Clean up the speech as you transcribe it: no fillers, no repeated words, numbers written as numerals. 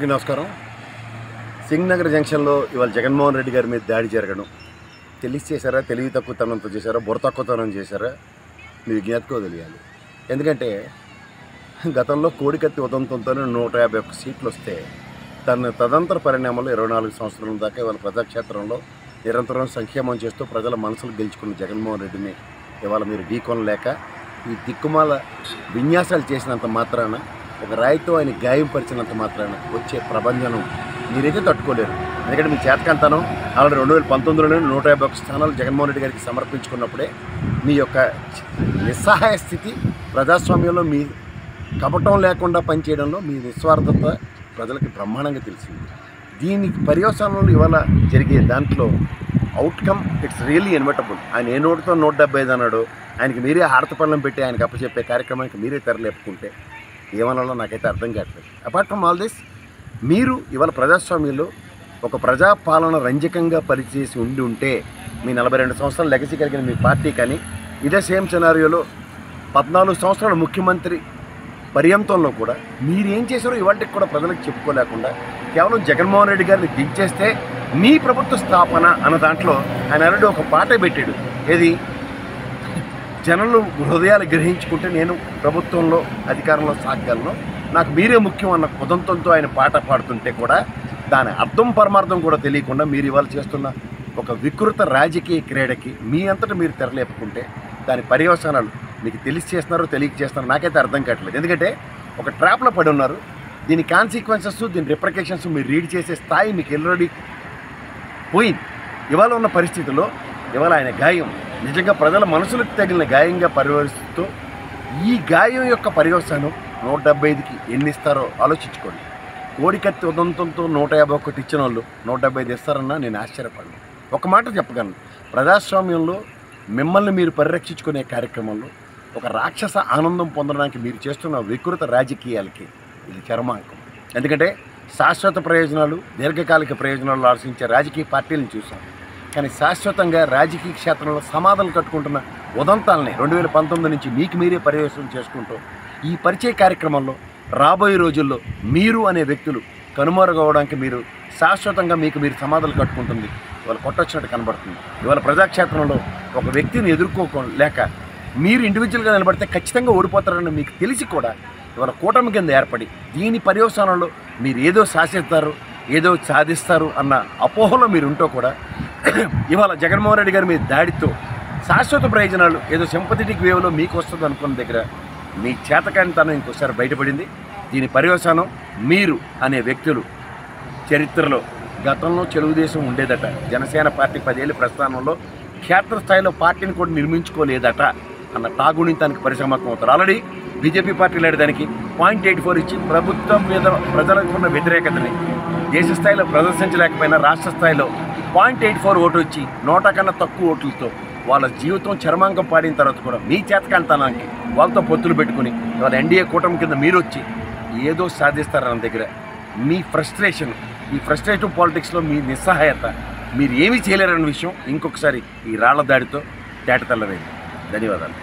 నమస్కారం. సింగ్ నగర్ జంక్షన్లో ఇవాళ జగన్మోహన్ రెడ్డి గారి మీద దాడి జరగడం తెలిసి చేశారా, తెలివి తక్కువతనంతో చేశారా, బుర్ర తక్కువతనం చేశారా మీ విజ్ఞాతకో తెలియాలి. ఎందుకంటే గతంలో కోడికత్తి ఉదంతంతోనే 151 సీట్లు వస్తే తదంతర పరిణామాలు 24 సంవత్సరాల దాకా ఇవాళ ప్రజాక్షేత్రంలో నిరంతరం సంక్షేమం చేస్తూ ప్రజల మనసులు గెలుచుకున్న జగన్మోహన్ రెడ్డిని ఇవాళ మీరు ఢీకొనలేక ఈ దిక్కుమాల విన్యాసాలు చేసినంత మాత్రాన, ఒక రాయితో ఆయన గాయంపరిచినంత మాత్రాన వచ్చే ప్రభంజనం మీరైతే తట్టుకోలేరు. ఎందుకంటే మీ చేతకంతనం ఆల్రెడీ 2019లోనే 151 స్థానాలు జగన్మోహన్ రెడ్డి గారికి సమర్పించుకున్నప్పుడే మీ యొక్క నిస్సహాయ స్థితి, ప్రజాస్వామ్యంలో మీ కపటం లేకుండా పనిచేయడంలో మీ నిస్వార్థత ప్రజలకి బ్రహ్మాండంగా తెలిసింది. దీనికి పర్యవసానంలో ఇవాళ జరిగే దాంట్లో అవుట్కమ్ ఇట్స్ రియల్లీ ఇన్వర్టబుల్. ఆయన ఏ నోటితో 175 అన్నాడు, ఆయనకి మీరే హారతపళ్ళం పెట్టి ఆయనకు అప్పచెప్పే కార్యక్రమానికి మీరే తెరలేపుకుంటే ఏమనాలో నాకైతే అర్థం కావట్లేదు. అపార్ట్ ఫ్రమ్ ఆల్ దిస్, మీరు ఇవాళ ప్రజాస్వామ్యంలో ఒక ప్రజాపాలన రంజకంగా పనిచేసి ఉంటే మీ 42 సంవత్సరాల లెగసీ కలిగిన మీ పార్టీ కానీ ఇదే సేమ్ సినారియోలో 14 సంవత్సరాల ముఖ్యమంత్రి పర్యంతంలో కూడా మీరు ఏం చేశారో ఇవాళకి కూడా ప్రజలకు చెప్పుకోలేకుండా కేవలం జగన్మోహన్ రెడ్డి గారిని దించేస్తే మీ ప్రభుత్వ స్థాపన అన్న దాంట్లో ఆయన ఆల్రెడీ ఒక పాటే పెట్టాడు. ఏది, జనులు హృదయాలు గ్రహించుకుంటే నేను ప్రభుత్వంలో అధికారంలో సాగలను, నాకు మీరే ముఖ్యం అన్న కుదంతంతో ఆయన పాట పాడుతుంటే కూడా దాని అర్థం పరమార్థం కూడా తెలియకుండా మీరు ఇవాళ చేస్తున్న ఒక వికృత రాజకీయ క్రీడకి మీ అంతటా మీరు తెరలేపుకుంటే దాని పర్యవసానాలు మీకు తెలిసి చేస్తున్నారో తెలియక చేస్తున్నారో నాకైతే అర్థం కావట్లేదు. ఎందుకంటే ఒక ట్రాప్లో పడి ఉన్నారు. దీని కాన్సిక్వెన్సెస్, దీని రిప్రికేషన్స్ మీరు రీడ్ చేసే స్థాయి మీకు ఆల్రెడీ పోయింది. ఇవాళ ఉన్న పరిస్థితుల్లో ఇవాళ ఆయన గాయం నిజంగా ప్రజల మనసులకు తగిలిన గాయంగా పరివర్తిస్తూ ఈ గాయం యొక్క పర్యవసానం 175కి ఎన్ని ఇస్తారో ఆలోచించుకోండి. కోడికత్తి ఉదంతంతో 151 ఇచ్చిన వాళ్ళు 175 ఇస్తారన్నా నేను ఆశ్చర్యపడను. ఒక మాట చెప్పగలను, ప్రజాస్వామ్యంలో మిమ్మల్ని మీరు పరిరక్షించుకునే కార్యక్రమంలో ఒక రాక్షస ఆనందం పొందడానికి మీరు చేస్తున్న వికృత రాజకీయాలకి ఇది చరమాంకం. ఎందుకంటే శాశ్వత ప్రయోజనాలు, దీర్ఘకాలిక ప్రయోజనాలు ఆలోచించే రాజకీయ పార్టీలను చూసాం. కానీ శాశ్వతంగా రాజకీయ క్షేత్రంలో సమాధానం కట్టుకుంటున్న ఉదంతాలని 2019 నుంచి మీకు మీరే పర్యవేక్షణ చేసుకుంటూ ఈ పరిచయ కార్యక్రమంలో రాబోయే రోజుల్లో మీరు అనే వ్యక్తులు కనుమరుగవడానికి మీరు శాశ్వతంగా మీకు మీరు సమాధానం కట్టుకుంటుంది ఇవాళ కొట్టొచ్చినట్టు కనబడుతుంది. ఇవాళ ప్రజాక్షేత్రంలో ఒక వ్యక్తిని ఎదుర్కోలేక మీరు ఇండివిజువల్గా నిలబడితే ఖచ్చితంగా ఓడిపోతారని మీకు తెలిసి కూడా ఇవాళ కూటమి కింద ఏర్పడి దీని పర్యవసానంలో మీరు ఏదో శాసిస్తారు, ఏదో సాధిస్తారు అన్న అపోహలో మీరు ఉంటూ కూడా ఇవాళ జగన్మోహన్ రెడ్డి గారి మీద దాడితో శాశ్వత ప్రయోజనాలు ఏదో సింపథెటిక్ వేవ్లో మీకు వస్తుంది అనుకున్న దగ్గర మీ చేతకానితనం ఇంకోసారి బయటపడింది. దీని పర్యవసానం మీరు అనే వ్యక్తులు చరిత్రలో గతంలో తెలుగుదేశం ఉండేదట, జనసేన పార్టీ 10 ఏళ్ళ ప్రస్థానంలో క్షేత్రస్థాయిలో పార్టీని కూడా నిర్మించుకోలేదట అన్న టాగుణితానికి పరిసమాప్తం అవుతారు. ఆల్రెడీ బీజేపీ పార్టీ లేడడానికి 0.84 ఇచ్చి ప్రభుత్వం మీద ప్రజలకు ఉన్న వ్యతిరేకతని దేశ స్థాయిలో ప్రదర్శించలేకపోయినా రాష్ట్ర స్థాయిలో 0.84 ఓటు వచ్చి 100 కన్నా తక్కువ ఓట్లతో వాళ్ళ జీవితం చర్మాంకం పాడిన తర్వాత కూడా మీ చేతకాంతనానికి వాళ్ళతో పొత్తులు పెట్టుకుని ఇవాళ ఎన్డీఏ కూటమి కింద మీరు వచ్చి ఏదో సాధిస్తారన్న దగ్గర మీ ఫ్రస్ట్రేషన్, ఈ ఫ్రస్ట్రేటివ్ పాలిటిక్స్లో మీ నిస్సహాయత, మీరు ఏమీ చేయలేరన్న విషయం ఇంకొకసారి ఈ రాళ్ల దాడితో తేటతెల్లమైంది. ధన్యవాదాలు.